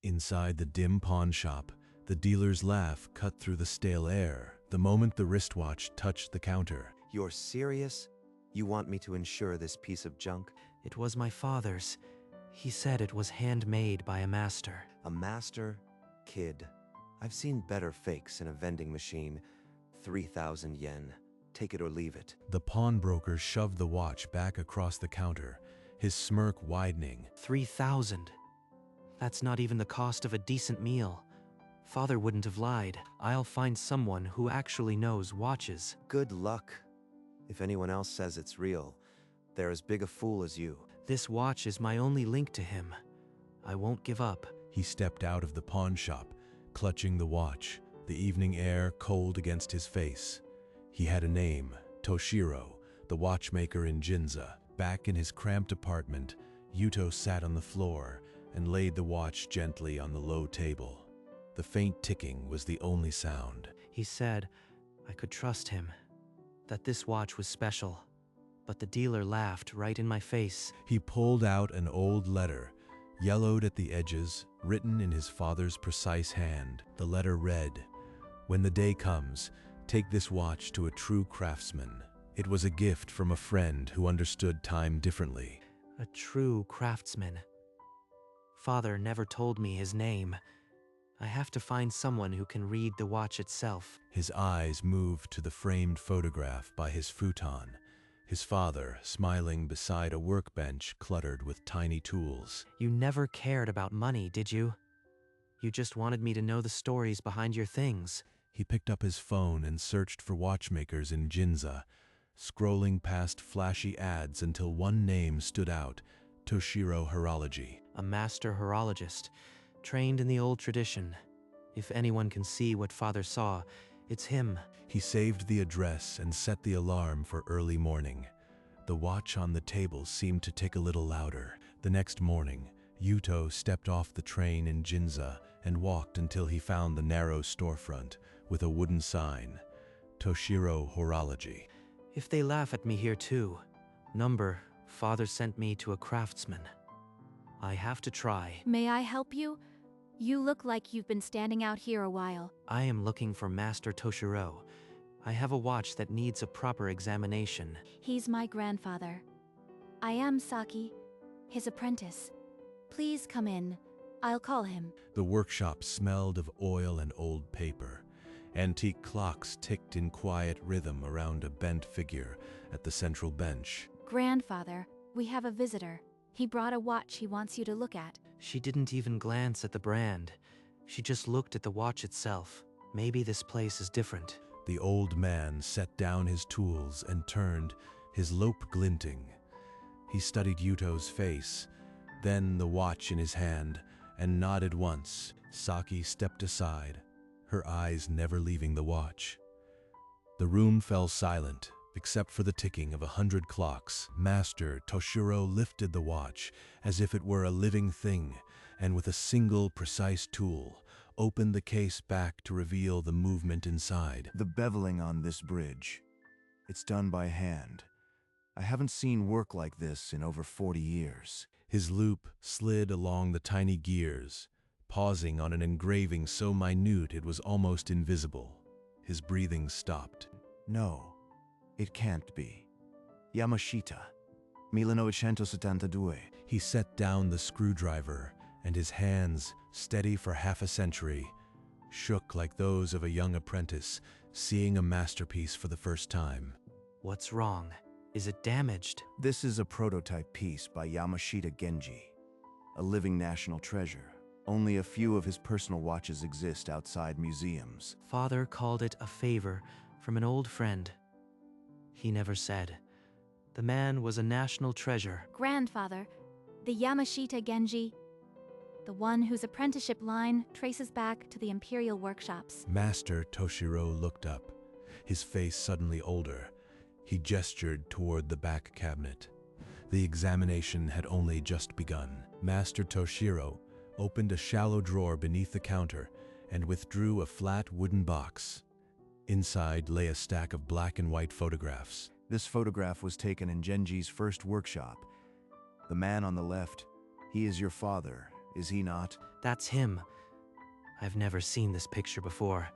Inside the dim pawn shop, the dealer's laugh cut through the stale air the moment the wristwatch touched the counter. You're serious? You want me to insure this piece of junk? It was my father's. He said it was handmade by a master. A master? Kid. I've seen better fakes in a vending machine. 3,000 yen. Take it or leave it. The pawnbroker shoved the watch back across the counter, his smirk widening. 3,000. That's not even the cost of a decent meal. Father wouldn't have lied. I'll find someone who actually knows watches. Good luck. If anyone else says it's real, they're as big a fool as you. This watch is my only link to him. I won't give up. He stepped out of the pawn shop, clutching the watch, the evening air cold against his face. He had a name, Toshiro, the watchmaker in Ginza. Back in his cramped apartment, Yuto sat on the floor and laid the watch gently on the low table. The faint ticking was the only sound. He said I could trust him, that this watch was special. But the dealer laughed right in my face. He pulled out an old letter, yellowed at the edges, written in his father's precise hand. The letter read, "When the day comes, take this watch to a true craftsman." It was a gift from a friend who understood time differently. A true craftsman. Father never told me his name. I have to find someone who can read the watch itself. His eyes moved to the framed photograph by his futon, his father smiling beside a workbench cluttered with tiny tools. You never cared about money, did you? You just wanted me to know the stories behind your things. He picked up his phone and searched for watchmakers in Ginza, scrolling past flashy ads until one name stood out, Toshiro Horology. A master horologist, trained in the old tradition. If anyone can see what Father saw, it's him. He saved the address and set the alarm for early morning. The watch on the table seemed to tick a little louder. The next morning, Yuto stepped off the train in Ginza and walked until he found the narrow storefront with a wooden sign, Toshiro Horology. If they laugh at me here too, number, Father sent me to a craftsman. I have to try. May I help you? You look like you've been standing out here a while. I am looking for Master Toshiro. I have a watch that needs a proper examination. He's my grandfather. I am Saki, his apprentice. Please come in. I'll call him. The workshop smelled of oil and old paper. Antique clocks ticked in quiet rhythm around a bent figure at the central bench. Grandfather, we have a visitor. He brought a watch he wants you to look at. She didn't even glance at the brand. She just looked at the watch itself. Maybe this place is different. The old man set down his tools and turned, his lope glinting. He studied Yuto's face, then the watch in his hand, and nodded once. Saki stepped aside, her eyes never leaving the watch. The room fell silent, except for the ticking of 100 clocks. Master Toshiro lifted the watch as if it were a living thing, and with a single precise tool, opened the case back to reveal the movement inside. The beveling on this bridge. It's done by hand. I haven't seen work like this in over 40 years. His loop slid along the tiny gears, pausing on an engraving so minute it was almost invisible. His breathing stopped. No, it can't be. Yamashita, 1972. He set down the screwdriver, and his hands, steady for half a century, shook like those of a young apprentice seeing a masterpiece for the first time. What's wrong? Is it damaged? This is a prototype piece by Yamashita Genji, a living national treasure. Only a few of his personal watches exist outside museums. Father called it a favor from an old friend. He never said. The man was a national treasure. Grandfather, the Yamashita Genji, the one whose apprenticeship line traces back to the imperial workshops. Master Toshiro looked up, his face suddenly older. He gestured toward the back cabinet. The examination had only just begun. Master Toshiro opened a shallow drawer beneath the counter and withdrew a flat wooden box. Inside lay a stack of black and white photographs. This photograph was taken in Genji's first workshop. The man on the left, he is your father, is he not? That's him. I've never seen this picture before.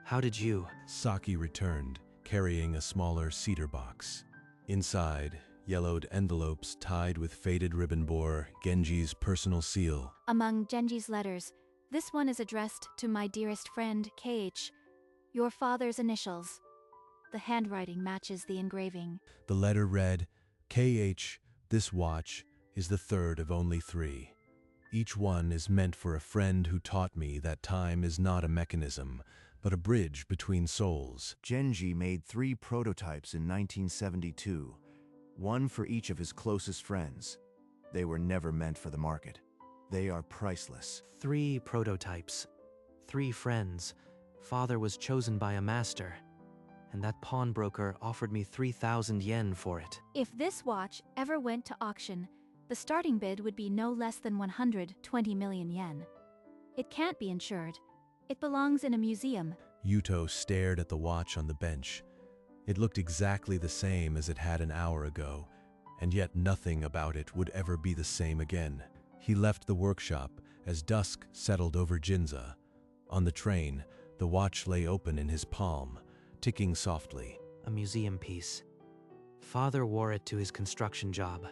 How did you? Saki returned, carrying a smaller cedar box. Inside, yellowed envelopes tied with faded ribbon bore Genji's personal seal. Among Genji's letters, this one is addressed to my dearest friend, KH, your father's initials. The handwriting matches the engraving. The letter read, KH, this watch is the third of only 3. Each one is meant for a friend who taught me that time is not a mechanism, but a bridge between souls. Genji made 3 prototypes in 1972, one for each of his closest friends. They were never meant for the market. They are priceless. 3 prototypes. 3 friends. Father was chosen by a master. And that pawnbroker offered me 3,000 yen for it. If this watch ever went to auction, the starting bid would be no less than 120 million yen. It can't be insured. It belongs in a museum. Yuto stared at the watch on the bench. It looked exactly the same as it had an hour ago, and yet nothing about it would ever be the same again. He left the workshop as dusk settled over Ginza. On the train, the watch lay open in his palm, ticking softly. A museum piece. Father wore it to his construction job.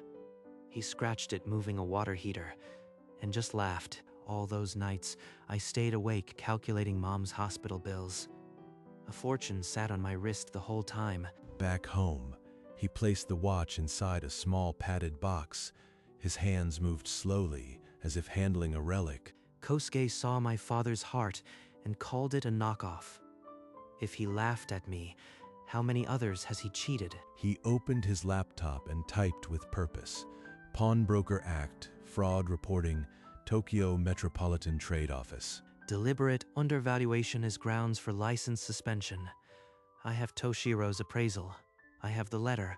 He scratched it moving a water heater, and just laughed. All those nights, I stayed awake calculating Mom's hospital bills. A fortune sat on my wrist the whole time. Back home, he placed the watch inside a small padded box. His hands moved slowly, as if handling a relic. Kosuke saw my father's heart and called it a knockoff. If he laughed at me, how many others has he cheated? He opened his laptop and typed with purpose. Pawnbroker Act, Fraud Reporting, Tokyo Metropolitan Trade Office. Deliberate undervaluation is grounds for license suspension. I have Toshiro's appraisal. I have the letter.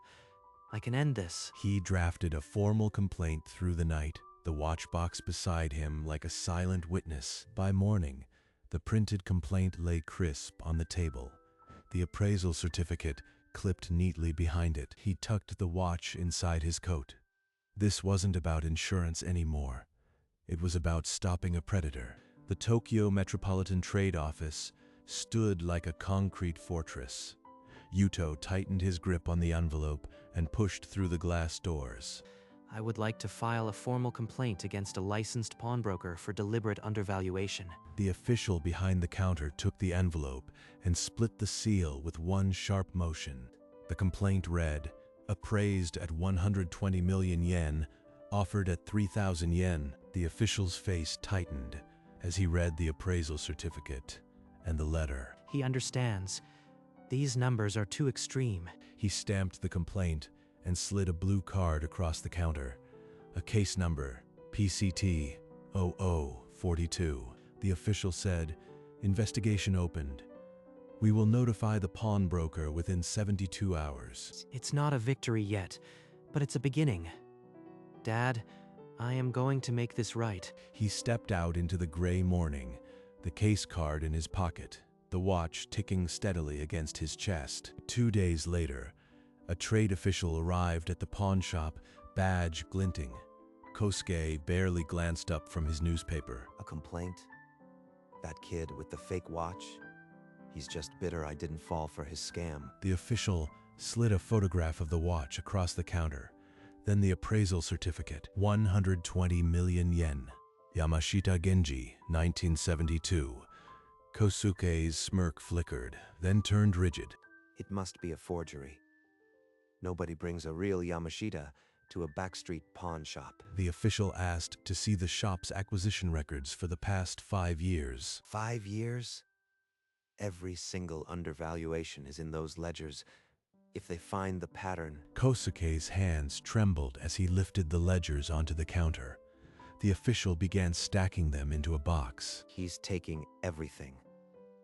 I can end this. He drafted a formal complaint through the night, the watch box beside him like a silent witness. By morning, the printed complaint lay crisp on the table. The appraisal certificate clipped neatly behind it. He tucked the watch inside his coat. This wasn't about insurance anymore. It was about stopping a predator. The Tokyo Metropolitan Trade Office stood like a concrete fortress. Yuto tightened his grip on the envelope and pushed through the glass doors. I would like to file a formal complaint against a licensed pawnbroker for deliberate undervaluation. The official behind the counter took the envelope and split the seal with one sharp motion. The complaint read, appraised at 120 million yen, offered at 3,000 yen. The official's face tightened as he read the appraisal certificate and the letter. He understands. These numbers are too extreme. He stamped the complaint and slid a blue card across the counter. A case number, PCT 0042. The official said, investigation opened. We will notify the pawnbroker within 72 hours. It's not a victory yet, but it's a beginning. Dad, I am going to make this right. He stepped out into the gray morning, the case card in his pocket, the watch ticking steadily against his chest. 2 days later, a trade official arrived at the pawn shop, badge glinting. Kosuke barely glanced up from his newspaper. A complaint? That kid with the fake watch? He's just bitter I didn't fall for his scam. The official slid a photograph of the watch across the counter, then the appraisal certificate, 120 million yen. Yamashita Genji, 1972. Kosuke's smirk flickered, then turned rigid. It must be a forgery. Nobody brings a real Yamashita to a backstreet pawn shop. The official asked to see the shop's acquisition records for the past 5 years. 5 years? Every single undervaluation is in those ledgers. If they find the pattern... Kosuke's hands trembled as he lifted the ledgers onto the counter. The official began stacking them into a box. He's taking everything.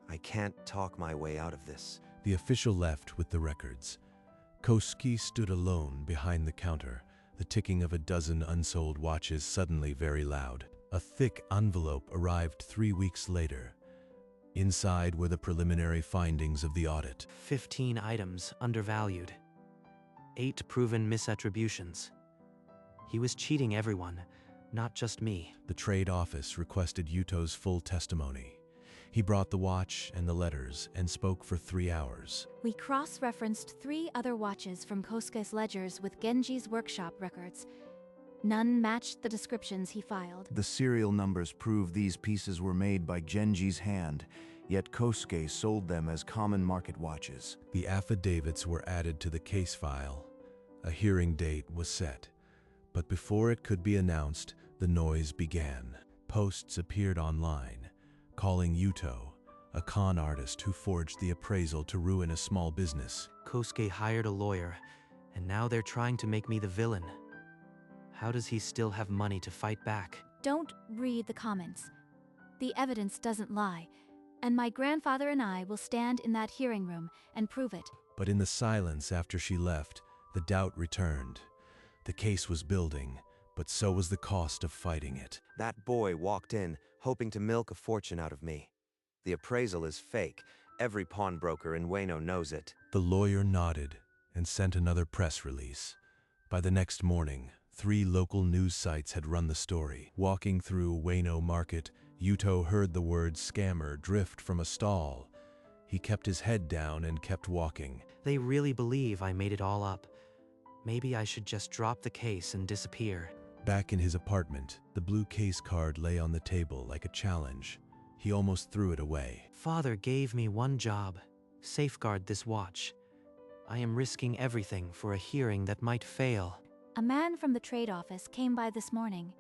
I can't talk my way out of this. The official left with the records. Kosuke stood alone behind the counter, the ticking of a dozen unsold watches suddenly very loud. A thick envelope arrived 3 weeks later. Inside were the preliminary findings of the audit. 15 items undervalued. 8 proven misattributions. He was cheating everyone. not just me. The trade office requested Yuto's full testimony. He brought the watch and the letters and spoke for 3 hours. We cross-referenced 3 other watches from Kosuke's ledgers with Genji's workshop records. None matched the descriptions he filed. The serial numbers prove these pieces were made by Genji's hand, yet Kosuke sold them as common market watches. The affidavits were added to the case file. A hearing date was set. But before it could be announced, the noise began. Posts appeared online, calling Yuto a con artist who forged the appraisal to ruin a small business. Kosuke hired a lawyer, and now they're trying to make me the villain. How does he still have money to fight back? Don't read the comments. The evidence doesn't lie, and my grandfather and I will stand in that hearing room and prove it. But in the silence after she left, the doubt returned. The case was building, but so was the cost of fighting it. That boy walked in, hoping to milk a fortune out of me. The appraisal is fake. Every pawnbroker in Ueno knows it. The lawyer nodded and sent another press release. By the next morning, 3 local news sites had run the story. Walking through Ueno Market, Yuto heard the word scammer drift from a stall. He kept his head down and kept walking. They really believe I made it all up. Maybe I should just drop the case and disappear. Back in his apartment, the blue case card lay on the table like a challenge. He almost threw it away. Father gave me one job: safeguard this watch. I am risking everything for a hearing that might fail. A man from the trade office came by this morning.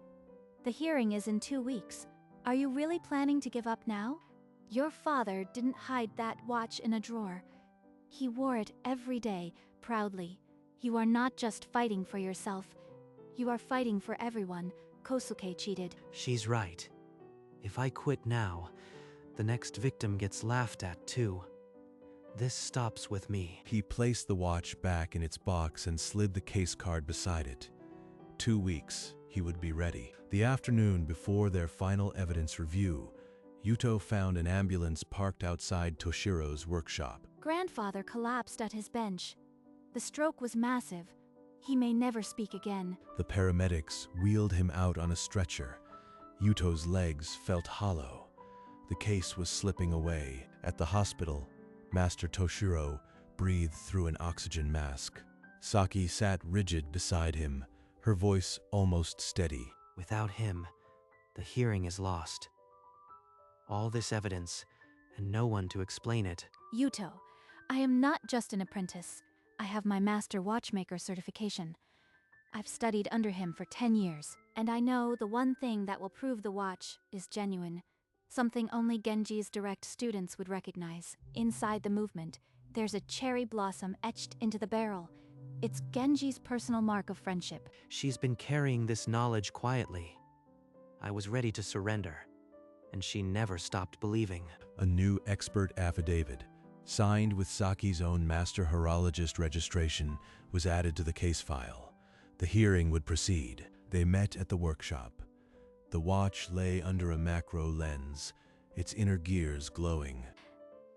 The hearing is in 2 weeks. Are you really planning to give up now? Your father didn't hide that watch in a drawer. He wore it every day, proudly. You are not just fighting for yourself. You are fighting for everyone. Kosuke cheated. She's right. If I quit now, the next victim gets laughed at too. This stops with me. He placed the watch back in its box and slid the case card beside it. 2 weeks, he would be ready. The afternoon before their final evidence review, Yuto found an ambulance parked outside Toshiro's workshop. Grandfather collapsed at his bench. The stroke was massive. He may never speak again. The paramedics wheeled him out on a stretcher. Yuto's legs felt hollow. The case was slipping away. At the hospital, Master Toshiro breathed through an oxygen mask. Saki sat rigid beside him, her voice almost steady. Without him, the hearing is lost. All this evidence, and no one to explain it. Yuto, I am not just an apprentice. I have my master watchmaker certification. I've studied under him for 10 years, and I know the one thing that will prove the watch is genuine. Something only Genji's direct students would recognize. Inside the movement, there's a cherry blossom etched into the barrel. It's Genji's personal mark of friendship. She's been carrying this knowledge quietly. I was ready to surrender, and she never stopped believing. A new expert affidavit, signed with Saki's own master horologist registration, was added to the case file. The hearing would proceed. They met at the workshop. The watch lay under a macro lens, its inner gears glowing.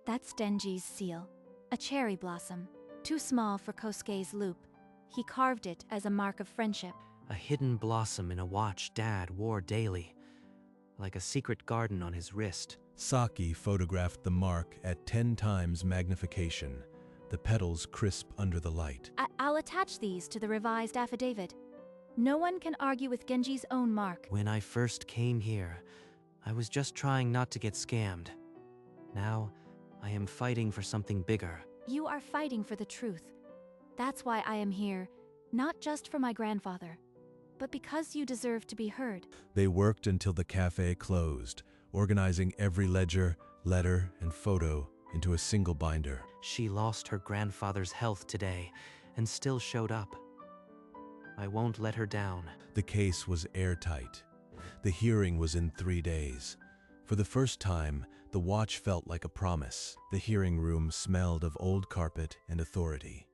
That's Genji's seal, a cherry blossom, too small for Kosuke's loop. He carved it as a mark of friendship. A hidden blossom in a watch Dad wore daily, like a secret garden on his wrist. Saki photographed the mark at 10 times magnification, the petals crisp under the light. I'll attach these to the revised affidavit. No one can argue with Genji's own mark. When I first came here, I was just trying not to get scammed. Now, I am fighting for something bigger. You are fighting for the truth. That's why I am here, not just for my grandfather, but because you deserve to be heard. They worked until the cafe closed, organizing every ledger, letter, and photo into a single binder. She lost her grandfather's health today and still showed up. I won't let her down. The case was airtight. The hearing was in 3 days. For the first time, the watch felt like a promise. The hearing room smelled of old carpet and authority.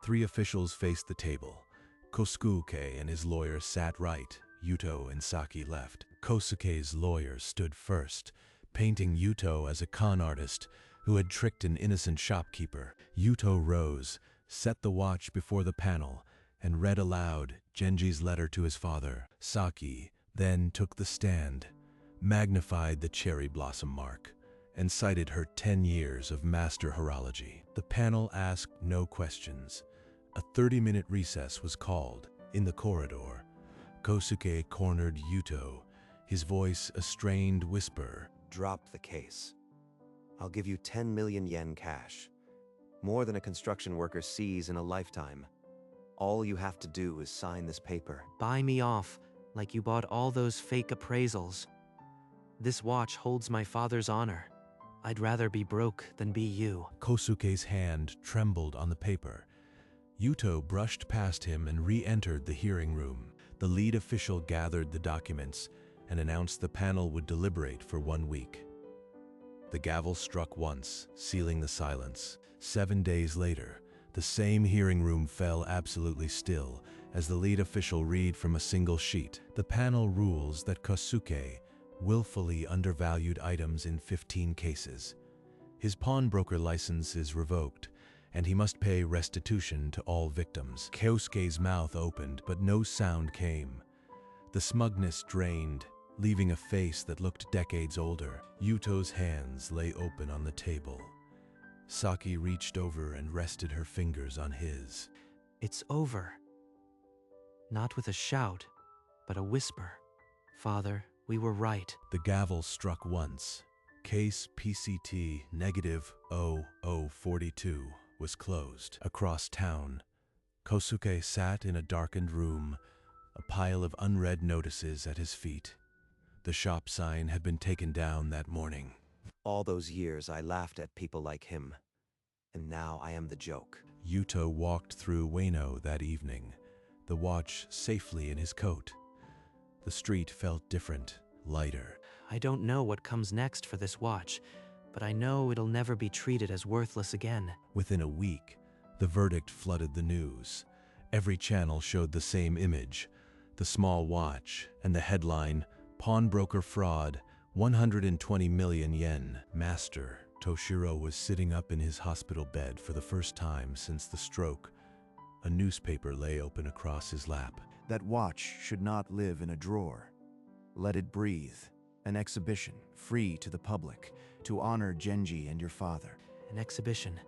3 officials faced the table. Kosuke and his lawyer sat right. Yuto and Saki left. Kosuke's lawyer stood first, painting Yuto as a con artist who had tricked an innocent shopkeeper. Yuto rose, set the watch before the panel, and read aloud Genji's letter to his father. Saki then took the stand, magnified the cherry blossom mark, and cited her 10 years of master horology. The panel asked no questions. A 30-minute recess was called. In the corridor, Kosuke cornered Yuto, his voice a strained whisper. Drop the case. I'll give you 10 million yen cash. More than a construction worker sees in a lifetime. All you have to do is sign this paper. Buy me off, like you bought all those fake appraisals. This watch holds my father's honor. I'd rather be broke than be you. Kosuke's hand trembled on the paper. Yuto brushed past him and re-entered the hearing room. The lead official gathered the documents and announced the panel would deliberate for 1 week. The gavel struck once, sealing the silence. 7 days later, the same hearing room fell absolutely still as the lead official read from a single sheet. The panel rules that Kosuke willfully undervalued items in 15 cases. His pawnbroker license is revoked, and he must pay restitution to all victims. Kosuke's mouth opened, but no sound came. The smugness drained, leaving a face that looked decades older. Yuto's hands lay open on the table. Saki reached over and rested her fingers on his. It's over. Not with a shout, but a whisper. Father, we were right. The gavel struck once. Case PCT -0042 was closed. Across town, Kosuke sat in a darkened room, a pile of unread notices at his feet. The shop sign had been taken down that morning. All those years I laughed at people like him, and now I am the joke. Yuto walked through Ueno that evening, the watch safely in his coat. The street felt different, lighter. I don't know what comes next for this watch, but I know it'll never be treated as worthless again. Within a week, the verdict flooded the news. Every channel showed the same image, the small watch, and the headline, "Pawnbroker Fraud, 120 million yen." Master Toshiro was sitting up in his hospital bed for the first time since the stroke. A newspaper lay open across his lap. That watch should not live in a drawer. Let it breathe. An exhibition, free to the public, to honor Genji and your father. An exhibition?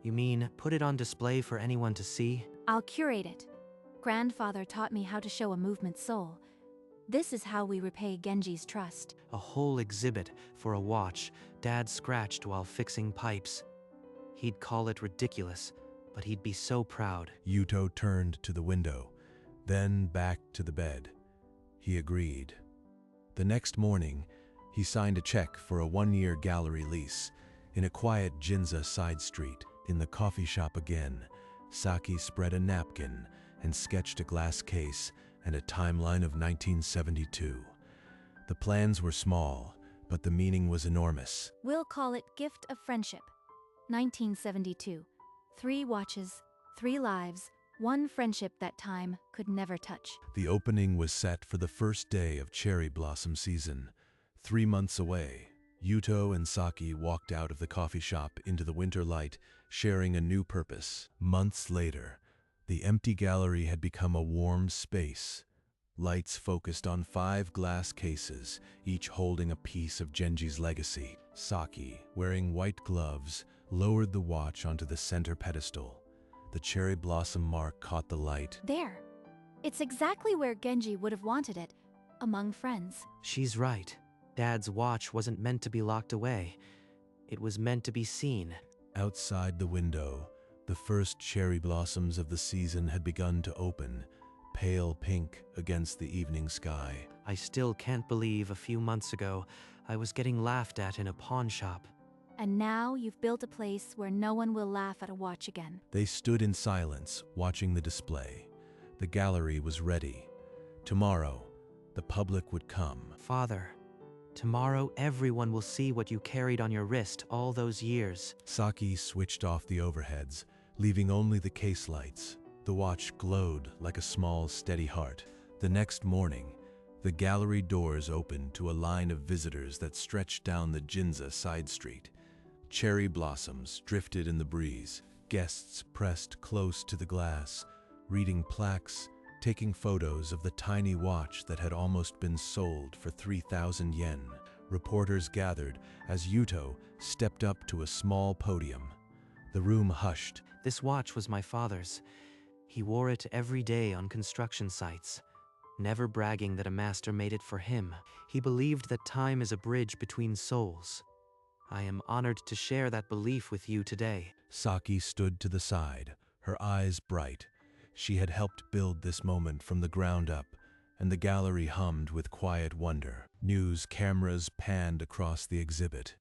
You mean put it on display for anyone to see? I'll curate it. Grandfather taught me how to show a movement soul. This is how we repay Genji's trust. A whole exhibit for a watch Dad scratched while fixing pipes. He'd call it ridiculous, but he'd be so proud. Yuto turned to the window, then back to the bed. He agreed. The next morning, he signed a check for a 1-year gallery lease in a quiet Ginza side street. In the coffee shop again, Saki spread a napkin and sketched a glass case and a timeline of 1972. The plans were small, but the meaning was enormous. We'll call it Gift of Friendship. 1972. 3 watches, 3 lives, 1 friendship that time could never touch. The opening was set for the first day of cherry blossom season. 3 months away, Yuto and Saki walked out of the coffee shop into the winter light, sharing a new purpose. Months later, the empty gallery had become a warm space. Lights focused on 5 glass cases, each holding a piece of Genji's legacy. Saki, wearing white gloves, lowered the watch onto the center pedestal. The cherry blossom mark caught the light. There. It's exactly where Genji would have wanted it, among friends. She's right. Dad's watch wasn't meant to be locked away. It was meant to be seen. Outside the window, the first cherry blossoms of the season had begun to open, pale pink against the evening sky. I still can't believe a few months ago I was getting laughed at in a pawn shop. And now you've built a place where no one will laugh at a watch again. They stood in silence, watching the display. The gallery was ready. Tomorrow, the public would come. Father, tomorrow everyone will see what you carried on your wrist all those years. Saki switched off the overheads, leaving only the case lights. The watch glowed like a small, steady heart. The next morning, the gallery doors opened to a line of visitors that stretched down the Ginza side street. Cherry blossoms drifted in the breeze. Guests pressed close to the glass, reading plaques, taking photos of the tiny watch that had almost been sold for 3,000 yen. Reporters gathered as Yuto stepped up to a small podium. The room hushed. This watch was my father's. He wore it every day on construction sites, never bragging that a master made it for him. He believed that time is a bridge between souls. I am honored to share that belief with you today. Saki stood to the side, her eyes bright. She had helped build this moment from the ground up, and the gallery hummed with quiet wonder. News cameras panned across the exhibit.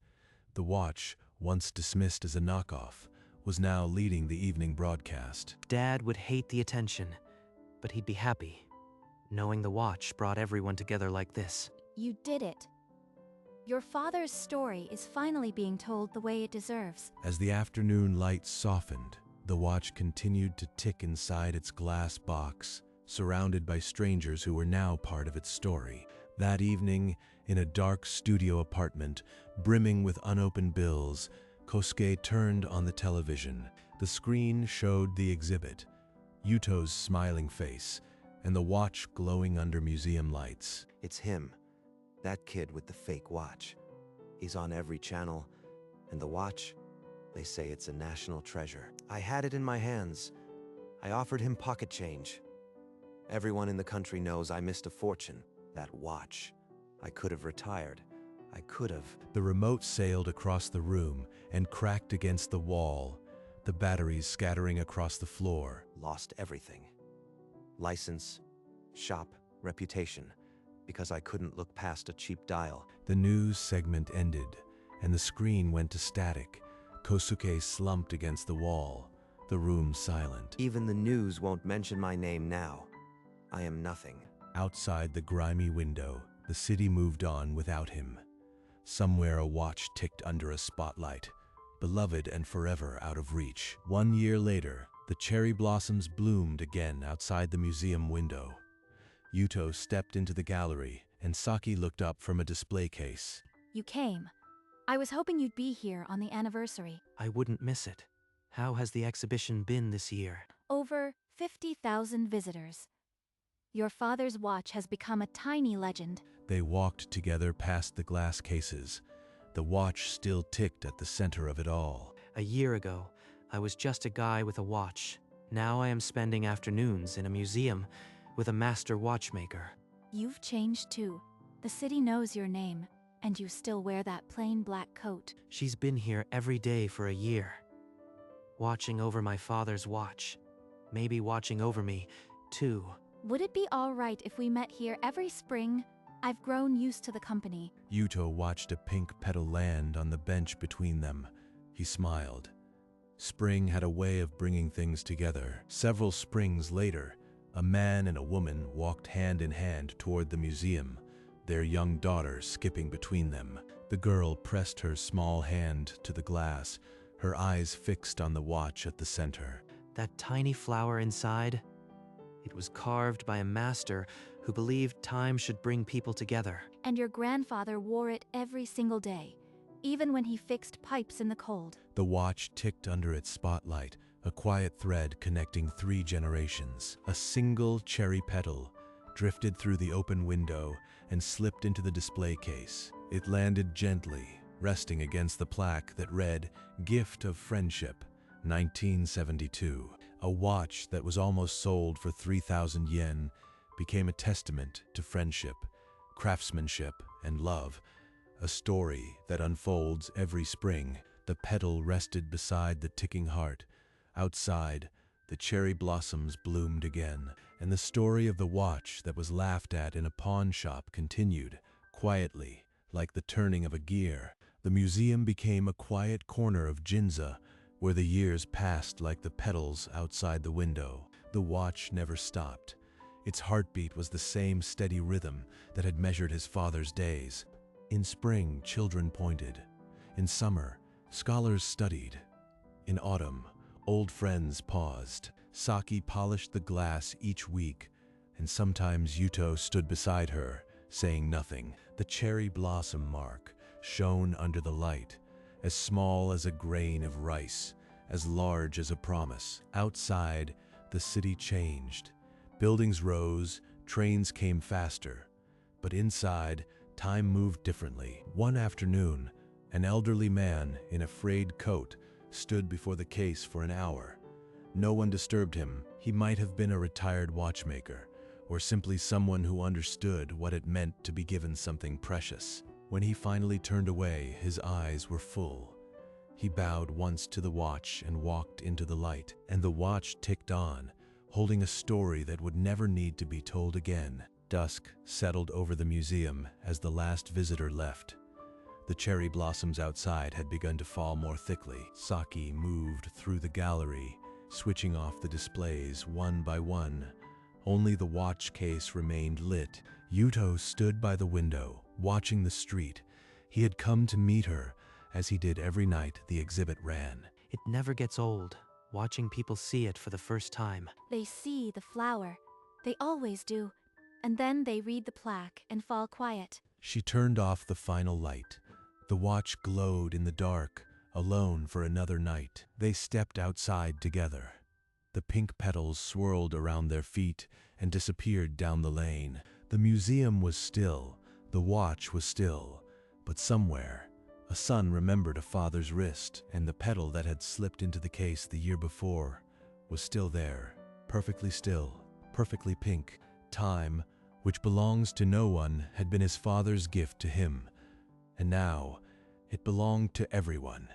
The watch, once dismissed as a knockoff, was now leading the evening broadcast. Dad would hate the attention, but he'd be happy, knowing the watch brought everyone together like this. You did it. Your father's story is finally being told the way it deserves. As the afternoon light softened, the watch continued to tick inside its glass box, surrounded by strangers who were now part of its story. That evening, in a dark studio apartment, brimming with unopened bills, Kosuke turned on the television. The screen showed the exhibit, Yuto's smiling face, and the watch glowing under museum lights. It's him, that kid with the fake watch. He's on every channel, and the watch, they say it's a national treasure. I had it in my hands. I offered him pocket change. Everyone in the country knows I missed a fortune. That watch. I could have retired. I could have. The remote sailed across the room and cracked against the wall, the batteries scattering across the floor. Lost everything. License, shop, reputation, because I couldn't look past a cheap dial. The news segment ended, and the screen went to static. Kosuke slumped against the wall, the room silent. Even the news won't mention my name now. I am nothing. Outside the grimy window, the city moved on without him. Somewhere a watch ticked under a spotlight, beloved and forever out of reach. 1 year later, the cherry blossoms bloomed again outside the museum window. Yuto stepped into the gallery, and Saki looked up from a display case. You came. I was hoping you'd be here on the anniversary. I wouldn't miss it. How has the exhibition been this year? Over 50,000 visitors. Your father's watch has become a tiny legend. They walked together past the glass cases. The watch still ticked at the center of it all. A year ago, I was just a guy with a watch. Now I am spending afternoons in a museum with a master watchmaker. You've changed too. The city knows your name, and you still wear that plain black coat. She's been here every day for a year, watching over my father's watch. Maybe watching over me, too. Would it be all right if we met here every spring? I've grown used to the company. Yuto watched a pink petal land on the bench between them. He smiled. Spring had a way of bringing things together. Several springs later, a man and a woman walked hand in hand toward the museum, their young daughter skipping between them. The girl pressed her small hand to the glass, her eyes fixed on the watch at the center. That tiny flower inside? It was carved by a master who believed time should bring people together. And your grandfather wore it every single day, even when he fixed pipes in the cold. The watch ticked under its spotlight, a quiet thread connecting 3 generations. A single cherry petal drifted through the open window and slipped into the display case. It landed gently, resting against the plaque that read, "Gift of Friendship, 1972. A watch that was almost sold for 3,000 yen became a testament to friendship, craftsmanship, and love, a story that unfolds every spring. The petal rested beside the ticking heart. Outside, the cherry blossoms bloomed again, and the story of the watch that was laughed at in a pawn shop continued, quietly, like the turning of a gear. The museum became a quiet corner of Ginza, where the years passed like the petals outside the window. The watch never stopped. Its heartbeat was the same steady rhythm that had measured his father's days. In spring, children pointed. In summer, scholars studied. In autumn, old friends paused. Saki polished the glass each week, and sometimes Yuto stood beside her, saying nothing. The cherry blossom mark shone under the light, as small as a grain of rice, as large as a promise. Outside, the city changed. Buildings rose, trains came faster. But inside, time moved differently. One afternoon, an elderly man in a frayed coat stood before the case for an hour. No one disturbed him. He might have been a retired watchmaker, or simply someone who understood what it meant to be given something precious. When he finally turned away, his eyes were full. He bowed once to the watch and walked into the light, and the watch ticked on, holding a story that would never need to be told again. Dusk settled over the museum as the last visitor left. The cherry blossoms outside had begun to fall more thickly. Saki moved through the gallery, switching off the displays one by one. Only the watch case remained lit. Yuto stood by the window, watching the street. He had come to meet her, as he did every night the exhibit ran. It never gets old, watching people see it for the first time. They see the flower. They always do. And then they read the plaque and fall quiet. She turned off the final light. The watch glowed in the dark, alone for another night. They stepped outside together. The pink petals swirled around their feet and disappeared down the lane. The museum was still, the watch was still, but somewhere, a son remembered a father's wrist, and the petal that had slipped into the case the year before was still there, perfectly still, perfectly pink. Time, which belongs to no one, had been his father's gift to him, and now it belonged to everyone.